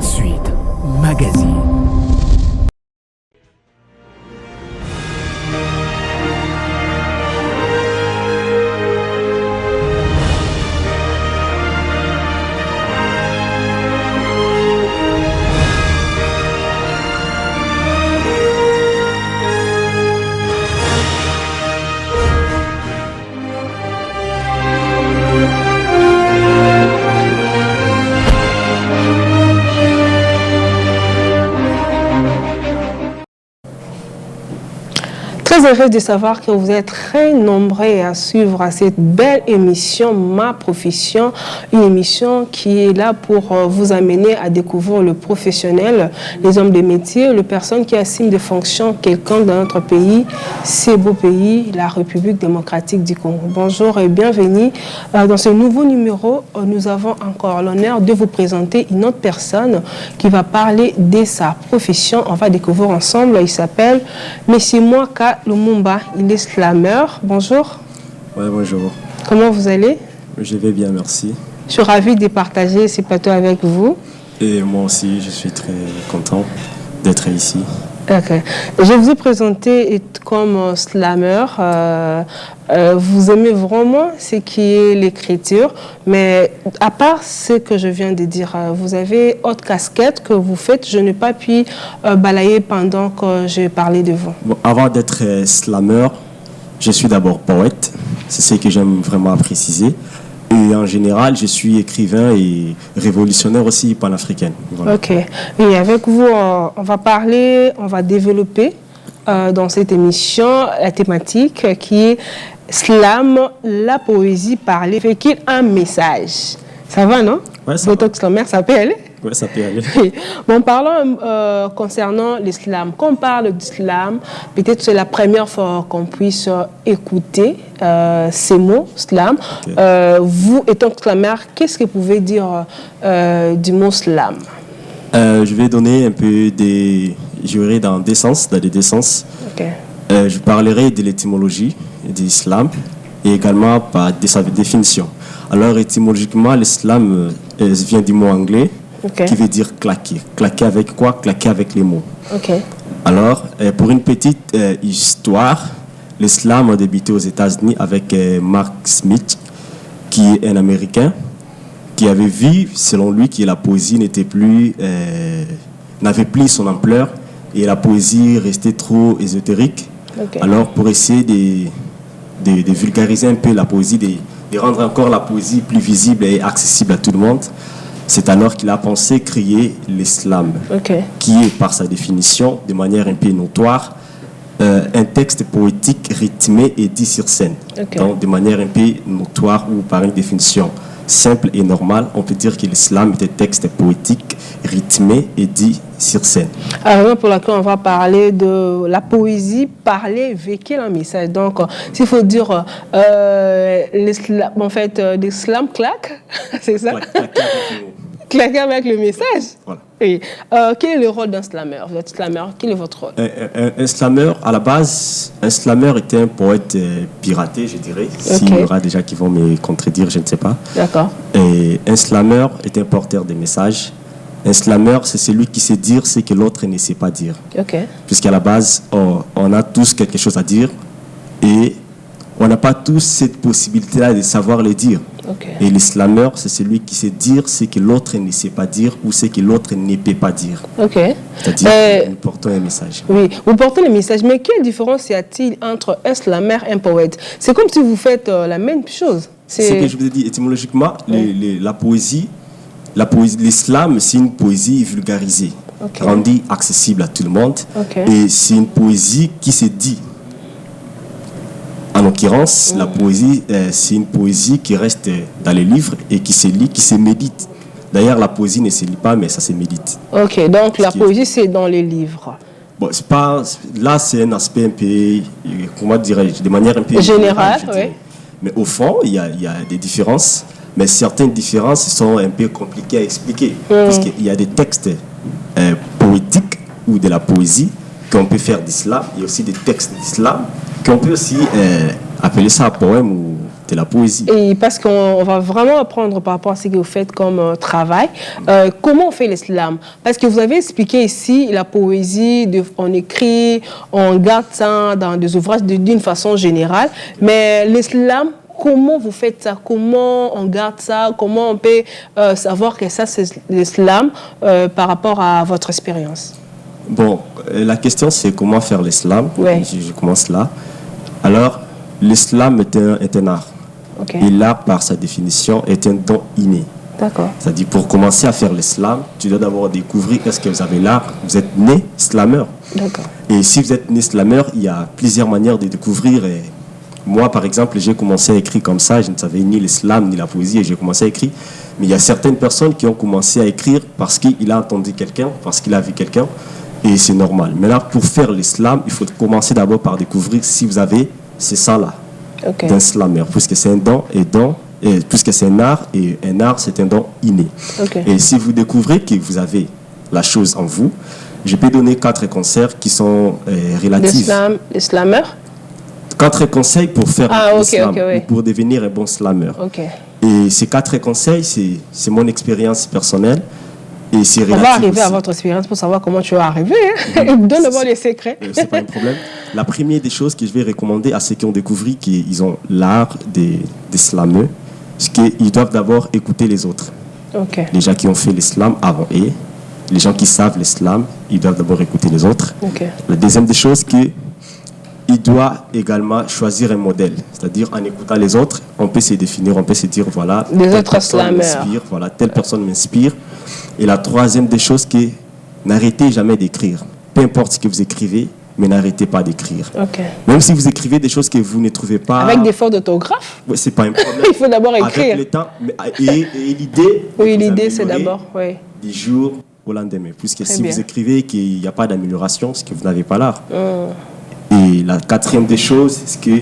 Suite Magazine. Très heureuse de savoir que vous êtes très nombreux à suivre cette belle émission Ma Profession, une émission qui est là pour vous amener à découvrir le professionnel, les hommes de métier, les personnes qui assument des fonctions quelconques dans notre pays, ce beau pays, la République démocratique du Congo. Bonjour et bienvenue. Dans ce nouveau numéro, nous avons encore l'honneur de vous présenter une autre personne qui va parler de sa profession. On va découvrir ensemble. Il s'appelle Monsieur Mwaka Lumumba, il est slameur. Bonjour. Oui, bonjour. Comment vous allez? Je vais bien, merci. Je suis ravie de partager ce plateau avec vous. Et moi aussi, je suis très content d'être ici. Ok. Je vous ai présenté comme slammer. Vous aimez vraiment ce qui est l'écriture, mais à part ce que je viens de dire, vous avez autre casquette que vous faites. Je n'ai pas pu balayer pendant que je parlais de vous. Bon, avant d'être slammer, je suis d'abord poète. C'est ce que j'aime vraiment préciser. Et en général, je suis écrivain et révolutionnaire aussi panafricain. Voilà. Ok. Et avec vous, on va parler, on va développer dans cette émission la thématique qui est slam, la poésie parlée, fait qu'il a un message. Ça va, non? Ouais, ça Votre slammer, ça peut aller? Oui, ça peut aller. Bon, parlons concernant l'islam. Quand on parle d'islam, peut-être c'est la première fois qu'on puisse écouter ces mots, slam. Okay. Vous, étant slammer, qu'est-ce que vous pouvez dire du mot slam? Je vais donner un peu des... J'irai dans des sens, dans les deux sens. Okay. Je parlerai de l'étymologie de l'islam et également de sa définition. Alors, étymologiquement, l'islam vient du mot anglais. Okay. Qui veut dire claquer. Claquer avec quoi? Claquer avec les mots. Okay. Alors, pour une petite histoire, l'islam a débuté aux États-Unis avec Mark Smith, qui est un Américain, qui avait vu, selon lui, que la poésie n'avait plus son ampleur et la poésie restait trop ésotérique. Okay. Alors, pour essayer de vulgariser un peu la poésie, de rendre encore la poésie plus visible et accessible à tout le monde, c'est alors qu'il a pensé créer l'islam, okay. Qui est, par sa définition, de manière un peu notoire, un texte poétique rythmé et dit sur scène. Okay. Donc, de manière un peu notoire ou par une définition simple et normale, on peut dire que l'islam est un texte poétique rythmé et dit sur scène. Alors, pour laquelle on va parler de la poésie parlée, véhicule un message. Donc, s'il faut dire l'islam, en fait, l'islam claque, c'est ça? Claquer avec le message. Voilà. Et, quel est le rôle d'un slammer? Vous êtes slammer, quel est votre rôle? Un slammer, à la base, un slammer était un poète piraté, je dirais. Okay. S'il y aura déjà qui vont me contredire, je ne sais pas. D'accord. Et un slammer est un porteur de messages. Un slammer, c'est celui qui sait dire ce que l'autre ne sait pas dire. Okay. Puisqu'à la base, on a tous quelque chose à dire et on n'a pas tous cette possibilité-là de savoir le dire. Okay. Et le slammer, c'est celui qui sait dire ce que l'autre ne sait pas dire ou ce que l'autre ne peut pas dire. Okay. C'est-à-dire que nous portons un message. Oui, vous portez le message, mais quelle différence y a-t-il entre un slammer et un poète? C'est comme si vous faites la même chose. C'est ce que je vous ai dit. Étymologiquement, la poésie, l'islam, c'est une poésie vulgarisée, okay. Rendue accessible à tout le monde. Okay. Et c'est une poésie qui se dit. En l'occurrence, la poésie, c'est une poésie qui reste dans les livres et qui se lit, qui se médite. D'ailleurs, la poésie ne se lit pas, mais ça se médite. Ok, donc la poésie, c'est dans les livres. Bon, c'est pas, là, c'est un aspect un peu, comment dirais-je, de manière un peu générale, oui. Mais au fond, il y a des différences, mais certaines différences sont un peu compliquées à expliquer. Parce qu'il y a des textes poétiques ou de la poésie qu'on peut faire d'islam. Il y a aussi des textes d'islam qu'on peut aussi appeler ça poème ou de la poésie. Et parce qu'on va vraiment apprendre par rapport à ce que vous faites comme travail, comment on fait l'islam? Parce que vous avez expliqué ici la poésie, on écrit, on garde ça dans des ouvrages d'une façon générale, mais l'islam, comment vous faites ça? Comment on garde ça? Comment on peut savoir que ça c'est l'islam par rapport à votre expérience? Bon, la question c'est comment faire l'islam. Ouais. Je commence là. Alors, l'islam est un art. Okay. Et l'art, par sa définition, est un don inné. D'accord. C'est-à-dire, pour commencer à faire l'islam, tu dois d'abord découvrir est-ce que vous avez l'art. Vous êtes né islameur. D'accord. Et si vous êtes né islameur, il y a plusieurs manières de découvrir. Et moi, par exemple, j'ai commencé à écrire comme ça. Je ne savais ni l'islam ni la poésie et j'ai commencé à écrire. Mais il y a certaines personnes qui ont commencé à écrire parce qu'il a entendu quelqu'un, parce qu'il a vu quelqu'un. Et c'est normal. Maintenant, pour faire l'islam, il faut commencer d'abord par découvrir si vous avez ces sangs-là. Okay. D'un slammer, puisque c'est un don et puisque c'est un art, et un art, c'est un don inné. Okay. Et si vous découvrez que vous avez la chose en vous, je peux donner 4 conseils qui sont relatifs. Slammer 4 conseils pour faire l'islam, ou pour devenir un bon slammer. Et ces 4 conseils, c'est mon expérience personnelle. Et c'est on va arriver à votre expérience pour savoir comment tu vas arriver. Hein? Donne d'abord les secrets. C'est pas un problème. La première des choses que je vais recommander à ceux qui ont découvert qu'ils ont l'art des slameux, c'est qu'ils doivent d'abord écouter les autres. Okay. Les gens qui ont fait l'islam avant eux, les gens qui savent l'islam, ils doivent d'abord écouter les autres. Okay. La deuxième des choses, qu'il doit également choisir un modèle. C'est-à-dire, en écoutant les autres, on peut se définir, on peut se dire, voilà, les autres slameurs. Voilà, telle personne m'inspire. Et la troisième des choses, que n'arrêtez jamais d'écrire. Peu importe ce que vous écrivez, mais n'arrêtez pas d'écrire. Okay. Même si vous écrivez des choses que vous ne trouvez pas... Avec des fautes d'orthographe? Oui, c'est pas un problème. Il faut d'abord écrire. Avec le temps. Et l'idée... Oui, l'idée, c'est d'abord... Oui. Du jour au lendemain. Puisque si vous écrivez qu'il n'y a pas d'amélioration, c'est que vous n'avez pas l'art. Et la quatrième des choses, c'est que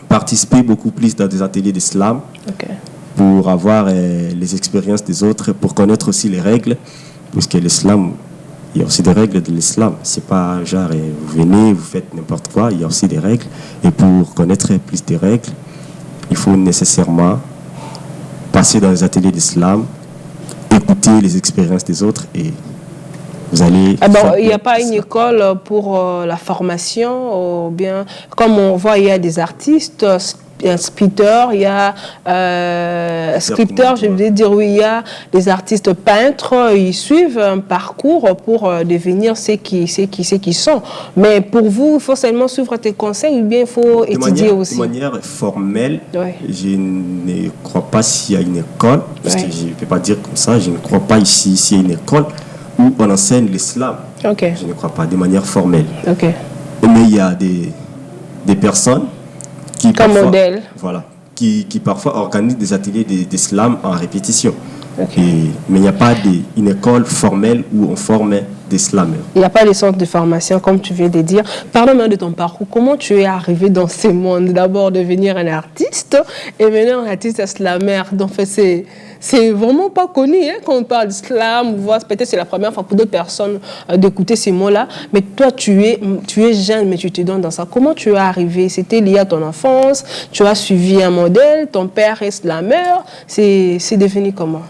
participer beaucoup plus dans des ateliers d'islam. Okay. Pour avoir les expériences des autres, pour connaître aussi les règles, puisque l'islam, il y a aussi des règles de l'islam. C'est pas genre vous venez, vous faites n'importe quoi, il y a aussi des règles. Et pour connaître plus des règles, il faut nécessairement passer dans les ateliers d'islam, écouter les expériences des autres et vous allez... il n'y a pas une école pour la formation, ou bien, comme on voit, il y a des artistes, scripteurs, il y a scripteurs, je veux dire, oui, il y a des artistes peintres, ils suivent un parcours pour devenir ce qu'ils sont. Mais pour vous, il faut seulement suivre tes conseils, ou bien il faut étudier aussi. De manière formelle, je ne crois pas s'il y a une école, parce que je ne peux pas dire comme ça, je ne crois pas ici s'il y a une école où on enseigne l'islam. Okay. Je ne crois pas, de manière formelle. Okay. Mais il y a des personnes qui comme parfois, modèle. Voilà, qui parfois organisent des ateliers d'islam en répétition. Okay. Mais il n'y a pas une école formelle où on forme des slameurs. Il n'y a pas de centre de formation, comme tu viens de dire. Parle-moi de ton parcours. Comment tu es arrivé dans ce monde? D'abord, devenir un artiste et maintenant un artiste slameur. Donc, c'est vraiment pas connu hein, quand on parle d'islam. Peut-être c'est la première fois pour d'autres personnes d'écouter ces mots-là. Mais toi, tu es jeune, mais tu te donnes dans ça. Comment tu es arrivé? C'était lié à ton enfance? Tu as suivi un modèle? Ton père est slameur? C'est devenu comment?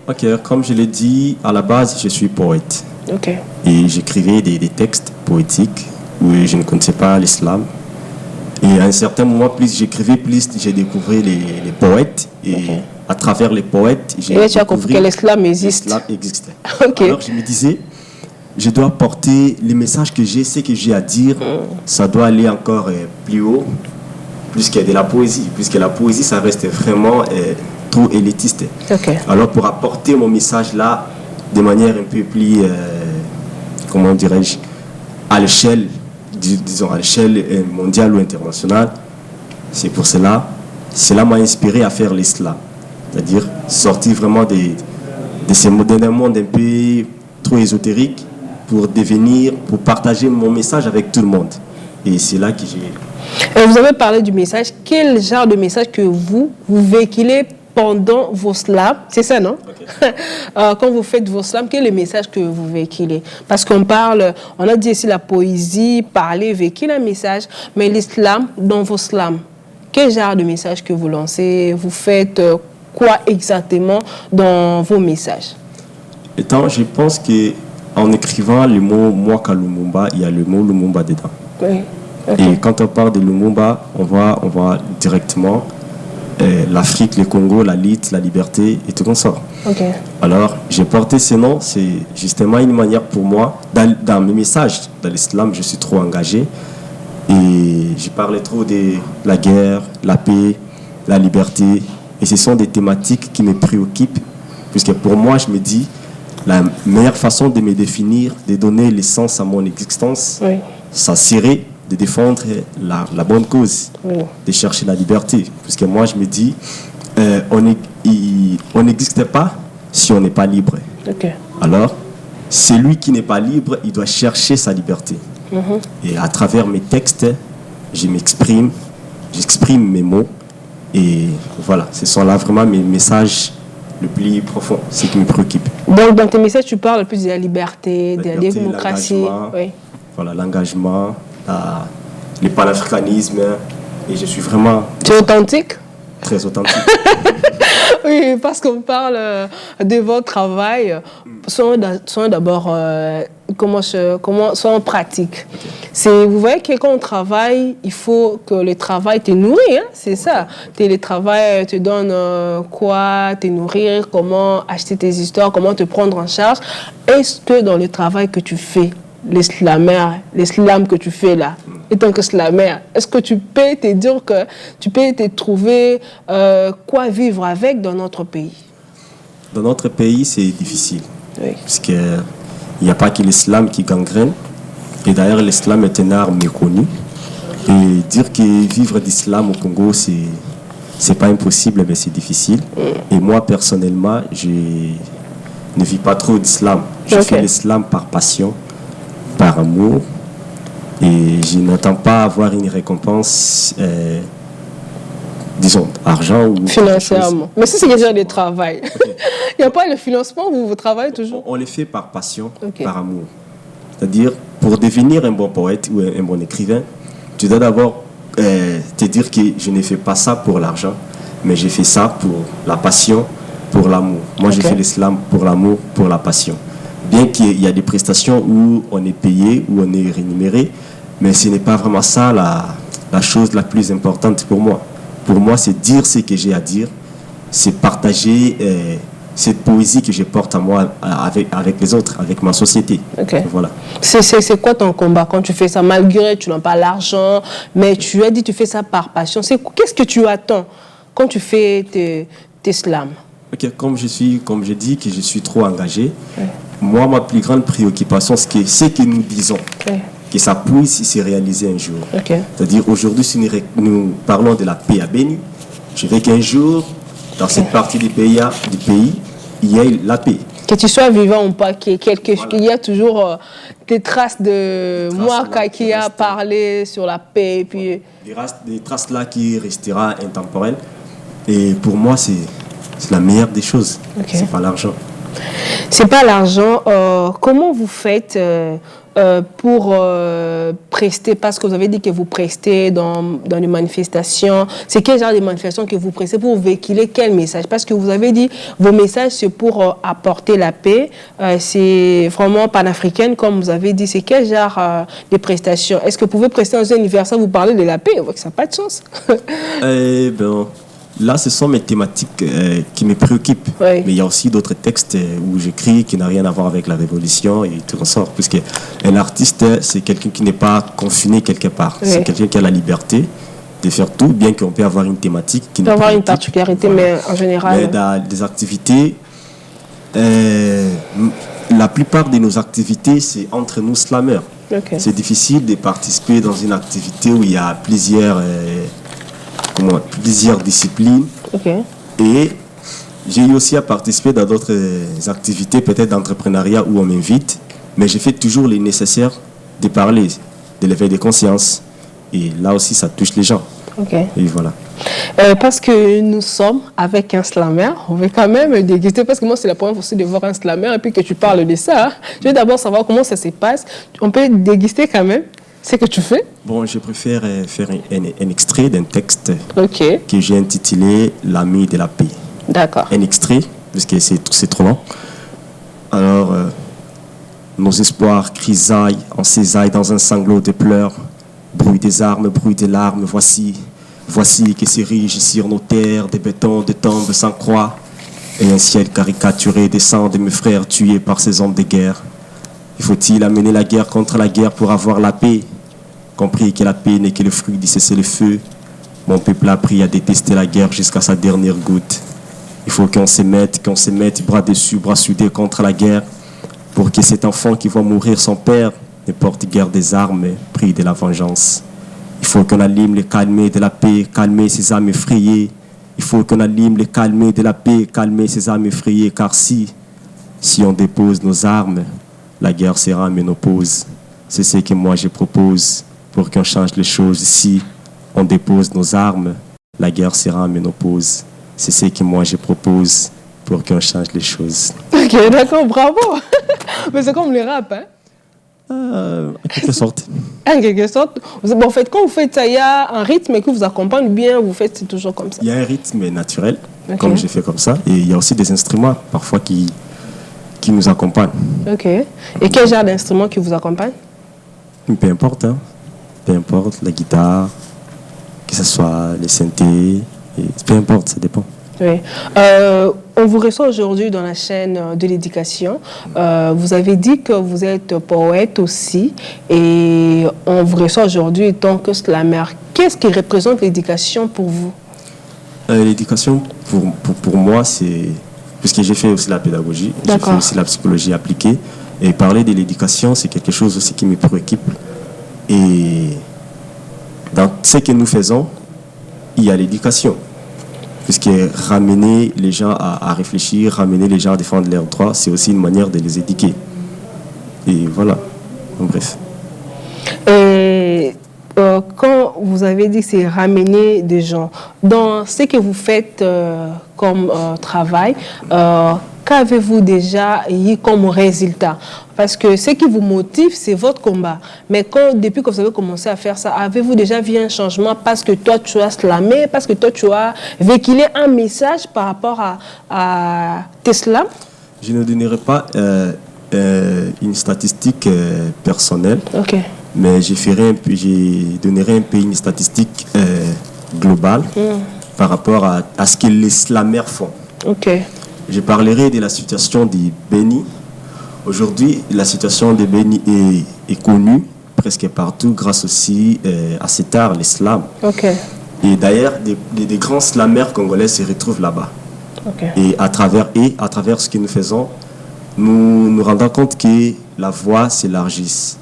Ok, comme je l'ai dit, à la base, je suis poète. Okay. Et j'écrivais des textes poétiques où je ne connaissais pas l'islam. Et à un certain moment, plus j'écrivais, plus j'ai découvert les poètes. Et à travers les poètes, j'ai découvert tu as compris que l'islam existe. L'islam existait. Okay. Alors je me disais, je dois porter les messages que j'ai, ce que j'ai à dire, ça doit aller encore plus haut, plus qu'il y a de la poésie. Puisque la poésie, ça reste vraiment trop élitiste. Okay. Alors pour apporter mon message là, de manière un peu plus, comment dirais-je, à l'échelle, disons à l'échelle mondiale ou internationale, c'est pour cela m'a inspiré à faire l'islam. C'est-à-dire sortir vraiment de ce moderne monde un peu trop ésotérique pour partager mon message avec tout le monde. Et c'est là que j'ai... Vous avez parlé du message. Quel genre de message que vous véhiculez pendant vos slams, c'est ça, non? Okay. Quand vous faites vos slams, quel est le message que vous véhiculez? Parce qu'on on a dit ici la poésie, parler, véhiculer un message, mais l'islam dans vos slams, quel genre de message que vous lancez? Vous faites quoi exactement dans vos messages? Je pense qu'en écrivant le mot Mwaka Lumumba, il y a le mot Lumumba dedans. Oui. Okay. Et quand on parle de Lumumba, on voit directement l'Afrique, le Congo, la lutte, la liberté et tout comme ça. Okay. Alors, j'ai porté ce nom, c'est justement une manière pour moi, dans mes messages, dans l'islam, je suis trop engagé. Et je parlais trop de la guerre, la paix, la liberté. Et ce sont des thématiques qui me préoccupent, puisque pour moi, je me dis, la meilleure façon de me définir, de donner l'essence à mon existence, oui, ça serait de défendre la bonne cause, oui, de chercher la liberté. Parce que moi, je me dis, on n'existe pas si on n'est pas libre. Okay. Alors, celui qui n'est pas libre, il doit chercher sa liberté. Et à travers mes textes, j'exprime mes mots. Et voilà, ce sont là vraiment mes messages le plus profond, ce qui me préoccupe. Donc, dans tes messages, tu parles plus de la liberté, de la démocratie. Oui. Voilà, l'engagement, le panafricanisme. Et je suis vraiment... Tu es authentique? Très authentique. Oui, parce qu'on parle de votre travail. Soyons d'abord soyons pratiques. Okay. Vous voyez que quand on travaille, il faut que le travail te nourrit, hein? C'est ça. Le travail te donne quoi te nourrir, comment acheter tes histoires, comment te prendre en charge. Est-ce que dans le travail que tu fais, l'islam que tu fais là, étant que slammer, est-ce que tu peux te dire que tu peux te trouver quoi vivre avec dans notre pays? Dans notre pays, c'est difficile. Oui. Parce qu'il n'y a pas que l'islam qui gangrène. Et d'ailleurs, l'islam est un art méconnu. Et dire que vivre d'islam au Congo, c'est pas impossible, mais c'est difficile. Et moi, personnellement, je ne vis pas trop d'islam. Je fais l'islam par passion, par amour. Et je n'attends pas avoir une récompense, disons, argent ou... Financièrement. Mais si c'est déjà du travail. Okay. Il n'y a pas le financement, vous travaillez toujours? On le fait par passion, par amour. C'est-à-dire, pour devenir un bon poète ou un bon écrivain, tu dois d'abord te dire que je ne fais pas ça pour l'argent, mais je fais ça pour la passion, pour l'amour. Moi, je fais l'islam pour l'amour, pour la passion. Bien qu'il y a des prestations où on est payé, où on est rémunéré, mais ce n'est pas vraiment ça la chose la plus importante pour moi. Pour moi, c'est dire ce que j'ai à dire, c'est partager cette poésie que je porte à moi avec les autres, avec ma société. Okay. Voilà. C'est quoi ton combat quand tu fais ça? Malgré tu n'as pas l'argent, mais tu as dit que tu fais ça par passion. Qu'est-ce que tu attends quand tu fais tes slams? Okay. Comme je dis que je suis trop engagé, moi, ma plus grande préoccupation, c'est ce que nous disons. Que ça puisse se réaliser un jour. C'est-à-dire, aujourd'hui, si nous parlons de la paix à Béni, je veux qu'un jour, dans cette partie du pays, il y ait la paix. Que tu sois vivant ou pas, qu'il y a toujours des traces de Mwaka qui a parlé sur la paix. Puis... Des traces là qui resteront intemporelles. Et pour moi, c'est la meilleure des choses. C'est pas l'argent. C'est pas l'argent. Comment vous faites pour prester, parce que vous avez dit que vous prestez dans les manifestations, c'est quel genre de manifestations que vous prestez pour véhiculer quel message? Parce que vous avez dit, vos messages c'est pour apporter la paix, c'est vraiment panafricaine comme vous avez dit, c'est quel genre de prestations? Est-ce que vous pouvez prester dans un anniversaire, vous parlez de la paix? Ça n'a pas de sens. Là, ce sont mes thématiques qui me préoccupent. Mais il y a aussi d'autres textes où j'écris qui n'ont rien à voir avec la révolution et tout ça. Parce qu'un artiste, c'est quelqu'un qui n'est pas confiné quelque part. C'est quelqu'un qui a la liberté de faire tout, bien qu'on peut avoir une thématique qui peut avoir une particularité, mais en général... Mais dans des activités, la plupart de nos activités, c'est entre nous slameurs. C'est difficile de participer dans une activité où il y a plusieurs disciplines. Et j'ai eu aussi à participer dans d'autres activités, peut-être d'entrepreneuriat où on m'invite, mais je fais toujours le nécessaire de parler, de l'éveil de conscience. Et là aussi, ça touche les gens. Et voilà. Parce que nous sommes avec un slammer, on veut quand même déguster, parce que moi, c'est la première fois aussi de voir un slammer et puis que tu parles de ça. Je veux d'abord savoir comment ça se passe. On peut déguster quand même? C'est que tu fais? Bon, je préfère faire un extrait d'un texte Ok. que j'ai intitulé L'ami de la paix. D'accord. Un extrait, puisque c'est trop long. Alors, nos espoirs crisaillent, en cisaillent dans un sanglot de pleurs. Bruit des armes, bruit des larmes, voici que s'érigent sur nos terres des bétons de tombes sans croix. Et un ciel caricaturé descend de mes frères tués par ces hommes de guerre. Il faut-il amener la guerre contre la guerre pour avoir la paix? Compris que la paix n'est que le fruit du cessez-le-feu. Mon peuple a appris à détester la guerre jusqu'à sa dernière goutte. Il faut qu'on se mette bras dessus, bras soudés contre la guerre, pour que cet enfant qui voit mourir son père ne porte guère des armes, pris de la vengeance. Il faut qu'on allume le calmer de la paix, calmer ses âmes effrayées. Il faut qu'on allume le calmer de la paix, calmer ses âmes effrayées, car si on dépose nos armes, la guerre sera ménopause. C'est ce que moi je propose pour qu'on change les choses. Si on dépose nos armes, la guerre sera ménopause. C'est ce que moi je propose pour qu'on change les choses. Ok, d'accord, bravo. Mais c'est comme les rap, hein? En quelque sorte. En quelque sorte. Bon, en fait, quand vous faites ça, il y a un rythme qui vous accompagne bien, vous faites toujours comme ça? Il y a un rythme naturel, Okay. comme j'ai fait comme ça, et il y a aussi des instruments parfois qui nous accompagnent. Ok. Et quel genre d'instrument qui vous accompagne? Peu importe, hein. Peu importe, la guitare, que ce soit les synthés, et peu importe, ça dépend. Oui. On vous reçoit aujourd'hui dans la chaîne de l'éducation. Vous avez dit que vous êtes poète aussi et on vous reçoit aujourd'hui en tant que slammer. Qu'est-ce qui représente l'éducation pour vous? L'éducation, pour moi, c'est... Puisque j'ai fait aussi la pédagogie, j'ai fait aussi la psychologie appliquée. Et parler de l'éducation, c'est quelque chose aussi qui me préoccupe. Et dans ce que nous faisons, il y a l'éducation. Puisque ramener les gens à réfléchir, ramener les gens à défendre leurs droits, c'est aussi une manière de les éduquer. Et voilà, en bref. Et quand vous avez dit que c'est ramener des gens, dans ce que vous faites comme travail, qu'avez-vous déjà eu comme résultat? Parce que ce qui vous motive, c'est votre combat. Mais depuis que vous avez commencé à faire ça, avez-vous déjà vu un changement parce que toi, tu as slamé, parce que toi, tu as véhiculé un message par rapport à tes slams? Je ne donnerai pas une statistique personnelle, mais je donnerai un peu une statistique globale par rapport à ce que les slammers font. Je parlerai de la situation des Béni. Aujourd'hui, la situation des Béni est connue presque partout grâce aussi à cet art, l'islam. Et d'ailleurs, des grands slammers congolais se retrouvent là-bas. Et à travers ce que nous faisons, nous nous rendons compte que la voix s'élargisse.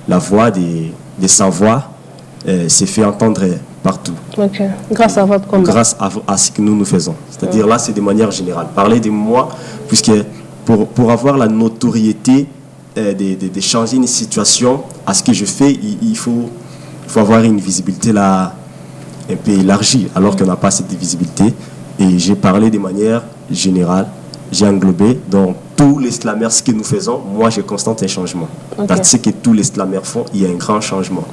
La voix des sans-voix s'est fait entendre partout. Grâce à votre combat. Grâce à ce que nous faisons. C'est-à-dire là, c'est de manière générale. Parler de moi, puisque pour avoir la notoriété de changer une situation à ce que je fais, il faut avoir une visibilité là un peu élargie, alors qu'on n'a pas cette visibilité. Et j'ai parlé de manière générale, j'ai englobé dans tous les slammers, ce que nous faisons, moi je constate un changement. Dans ce que tous les slammers font, il y a un grand changement.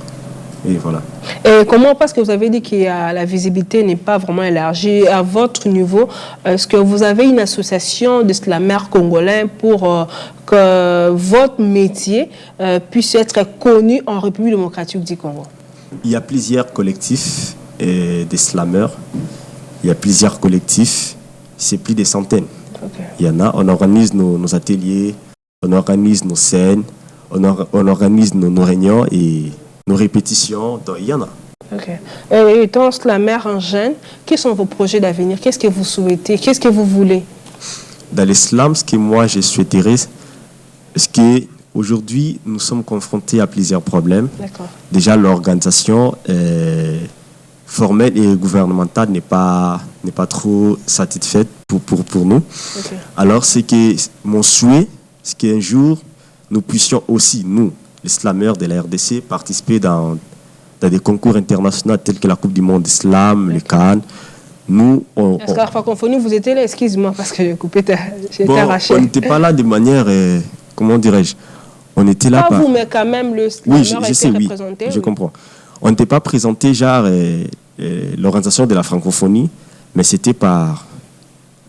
Et voilà. Et comment, parce que vous avez dit que la visibilité n'est pas vraiment élargie, à votre niveau, est-ce que vous avez une association de slammers congolais pour que votre métier puisse être connu en République démocratique du Congo? Il y a plusieurs collectifs de slammers. Il y a plusieurs collectifs, c'est plus des centaines. Il y en a, on organise nos ateliers, on organise nos scènes, on organise nos réunions et nos répétitions, donc il y en a. Et étant slammer en jeune, quels sont vos projets d'avenir? Qu'est-ce que vous souhaitez? Qu'est-ce que vous voulez? Dans l'islam, ce que moi je souhaiterais, c'est qu'aujourd'hui, nous sommes confrontés à plusieurs problèmes. Déjà, l'organisation formelle et gouvernementale n'est pas trop satisfaite pour nous. Alors, c'est que mon souhait, c'est qu'un jour, nous puissions aussi, nous, les slammers de la RDC, participer dans des concours internationaux tels que la Coupe du Monde d'Islam, les Cannes. Nous, est-ce qu'à la francophonie, vous étiez là? Excuse-moi, parce que j'ai coupé, j'ai été arraché. On n'était pas là de manière, comment dirais-je, On était là. Pas vous, mais quand même, le oui, slammer je sais, représenté. Oui, je comprends. On n'était pas présenté, genre, l'organisation de la francophonie, mais c'était par...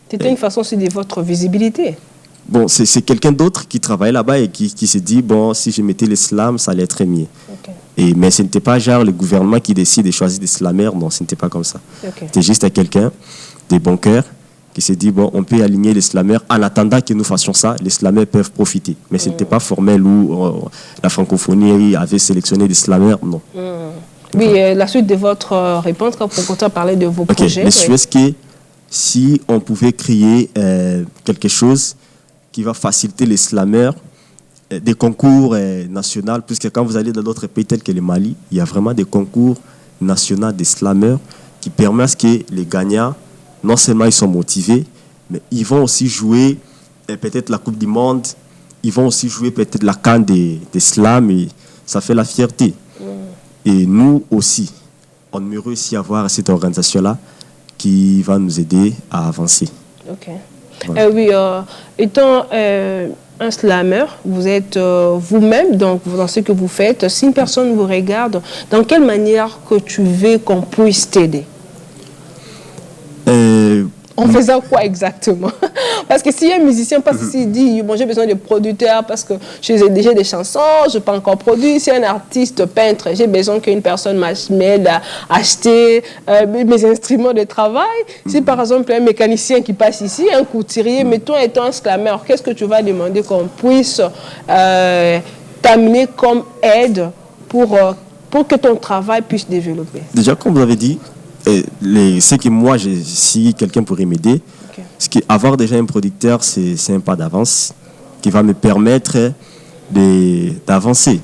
C'était une façon aussi de votre visibilité. Bon, c'est quelqu'un d'autre qui travaillait là-bas et qui s'est dit, bon, si je mettais l'islam, ça allait être mieux. Okay. Mais ce n'était pas genre le gouvernement qui décide de choisir des slamers, non, ce n'était pas comme ça. Okay. C'était juste à quelqu'un, des bons cœurs, qui s'est dit, bon, on peut aligner les slamers. En attendant que nous fassions ça, les slamers peuvent profiter. Mais ce n'était pas formel où la francophonie avait sélectionné des slamers, non. Oui, la suite de votre réponse, quand on continue à parler de vos projets. Mais est-ce que si on pouvait créer quelque chose qui va faciliter les slamers, des concours nationaux, puisque quand vous allez dans d'autres pays tels que le Mali, il y a vraiment des concours nationaux des slamers qui permettent à ce que les gagnants, non seulement ils sont motivés, mais ils vont aussi jouer peut-être la Coupe du Monde, ils vont aussi jouer peut-être la CAN des slams, et ça fait la fierté. Et nous aussi, on aimerait aussi avoir cette organisation-là qui va nous aider à avancer. Ok. Voilà. Oui, étant un slammer, vous êtes vous-même dans ce que vous faites. Si une personne vous regarde, dans quelle manière que tu veux qu'on puisse t'aider? En faisant quoi exactement? Parce que si un musicien passe ici et dit bon, j'ai besoin de producteurs parce que j'ai déjà des chansons, je n'ai pas encore produit. Si un artiste peintre, j'ai besoin qu'une personne m'aide à acheter mes instruments de travail. Si par exemple un mécanicien qui passe ici, un couturier, mais toi étant un slammer, qu'est-ce que tu vas demander qu'on puisse t'amener comme aide pour que ton travail puisse développer? Déjà, comme vous avez dit, ce que moi, si quelqu'un pourrait m'aider, c'est qu'avoir déjà un producteur, c'est un pas d'avance qui va me permettre d'avancer.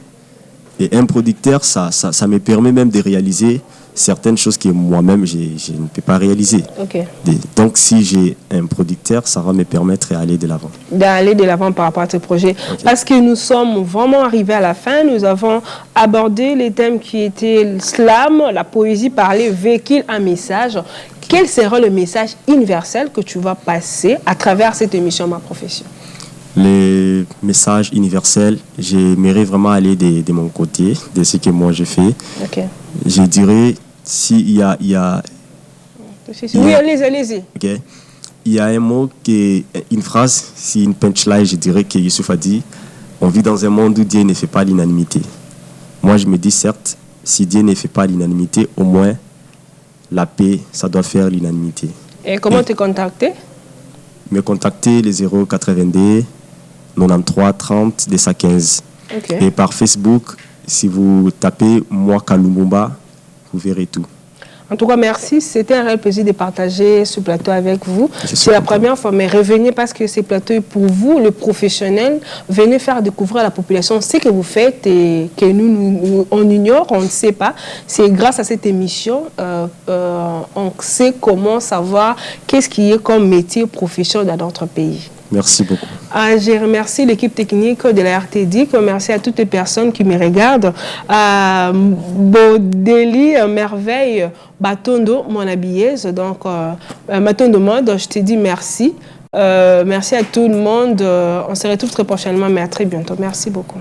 Et un producteur, ça me permet même de réaliser certaines choses que moi-même, je ne peux pas réaliser. Donc, si j'ai un producteur, ça va me permettre d'aller de l'avant. D'aller de l'avant par rapport à ce projet. Parce que nous sommes vraiment arrivés à la fin. Nous avons abordé les thèmes qui étaient slam, la poésie parlée, véhicule un message. Quel sera le message universel que tu vas passer à travers cette émission Ma Profession? Le message universel, j'aimerais vraiment aller de mon côté, de ce que moi je fais. Je dirais, s'il y a... Oui, allez-y. Il y a un mot, une phrase, c'est une punchline, je dirais que Youssouf a dit, on vit dans un monde où Dieu ne fait pas l'unanimité. Moi, je me dis, certes, si Dieu ne fait pas l'unanimité, au moins, la paix, ça doit faire l'unanimité. Et comment te contacter? Me contacter les 082 93 30 215. Et par Facebook, si vous tapez Moi Kalumumba, vous verrez tout. En tout cas, merci. C'était un réel plaisir de partager ce plateau avec vous. C'est la première fois, mais revenez parce que ce plateau est pour vous, le professionnel. Venez faire découvrir à la population ce que vous faites et que nous on ignore, on ne sait pas. C'est grâce à cette émission, on sait comment savoir qu'est-ce qui est comme métier profession dans notre pays. Merci beaucoup. Je remercie l'équipe technique de la RTD. Merci à toutes les personnes qui me regardent. Bodeli, Merveille, Batondo, mon habilleuse. Donc, Batondo Mode, je te dis merci. Merci à tout le monde. On se retrouve très prochainement, mais à très bientôt. Merci beaucoup.